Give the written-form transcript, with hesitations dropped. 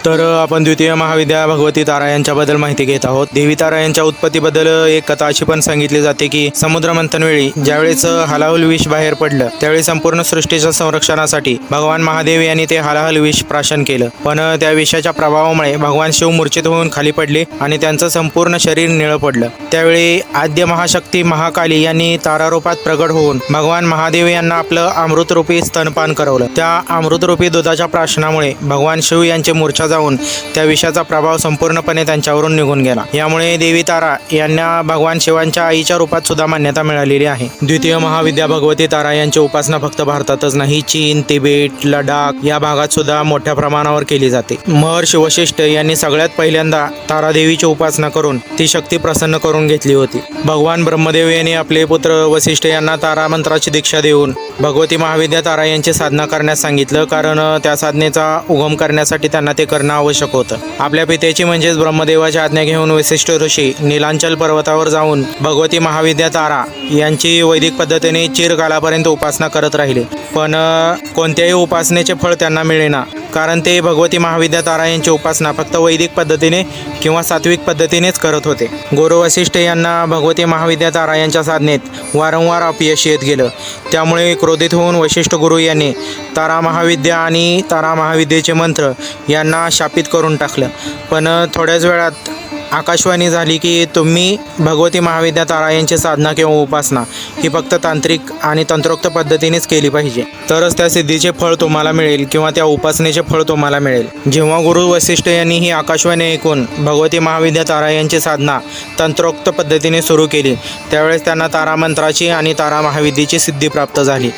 तर आपण द्वितीय महाविद्या भगवती तारा यांच्याबद्दल माहिती घेत आहोत। देवी तारा यांच्या उत्पत्तीबद्दल एक कथा अशी पण सांगितली जाते की समुद्र मंथनवेळी ज्यावेळेस हलाहल विष बाहेर पडलं त्यावेळी संपूर्ण सृष्टीच्या संरक्षणासाठी भगवान महादेव यांनी ते हलाहल विष प्राशन केलं, पण त्या विषाच्या प्रभावामुळे भगवान शिव मूर्छित होऊन खाली पडले आणि त्यांचं संपूर्ण शरीर निळं पडलं। त्यावेळी आद्य महाशक्ती महाकाली यांनी तारारूपात प्रगट होऊन भगवान महादेव यांना आपलं अमृतरूपी स्तनपान करवलं। त्या अमृतरूपी दुधाच्या प्राशनामुळे भगवान शिव यांचे मूर्छा जाऊन त्या विषाचा प्रभाव संपूर्णपणे त्यांच्यावरून निघून गेला। यामुळे देवी तारा यांना भगवान शिवांच्या आईच्या रूपात सुद्धा मान्यता मिळालेली आहे। द्वितीय महाविद्या भगवती तारा यांची उपासना फक्त भारतातच नाही, चीन, तिबेट, लडाख या भागात सुद्धा मोठ्या प्रमाणावर केली जाते। महर्षी वशिष्ठ यांनी सगळ्यात पहिल्यांदा तारादेवीची उपासना करून ती शक्ती प्रसन्न करून घेतली होती। भगवान ब्रह्मदेव यांनी आपले पुत्र वशिष्ठ यांना तारा मंत्राची दीक्षा देऊन भगवती महाविद्या तारा यांची साधना करण्यास सांगितलं, कारण त्या साधनेचा उगम करण्यासाठी त्यांना ते करणं आवश्यक होतं। आपल्या पित्याची म्हणजेच ब्रह्मदेवाची आज्ञा घेऊन वशिष्ठ ऋषी नीलांचल पर्वतावर जाऊन भगवती महाविद्या तारा यांची वैदिक पद्धतीने चिरकालापर्यंत उपासना करत राहिले, पण कोणत्याही उपासनेचे फळ त्यांना मिळेना, कारण ते भगवती महाविद्या तारा यांची उपासना फक्त वैदिक पद्धतीने किंवा सात्विक पद्धतीनेच करत होते। गुरु वशिष्ठ यांना भगवती महाविद्या तारा यांच्या साधनेत वारंवार अपयश येत गेलं। त्यामुळे क्रोधित होऊन वशिष्ठ गुरु यांनी तारा महाविद्या आणि तारा महाविद्येचे मंत्र यांना शापित करून टाकलं। पण थोड्याच वेळात आकाशवाणी झाली की तुम्ही भगवती महाविद्या तारा यांची साधना किंवा उपासना ही फक्त तांत्रिक आणि तंत्रोक्त पद्धतीनेच केली पाहिजे, तरच त्या सिद्धीचे फळ तुम्हाला मिळेल किंवा त्या उपासनेचे फळ तुम्हाला मिळेल। जेव्हा गुरु वशिष्ठ यांनी ही आकाशवाणी ऐकून भगवती महाविद्या तारा यांची साधना तंत्रोक्त पद्धतीने सुरू केली, त्यावेळेस त्यांना तारा मंत्राची आणि तारा महाविद्येची सिद्धी प्राप्त झाली।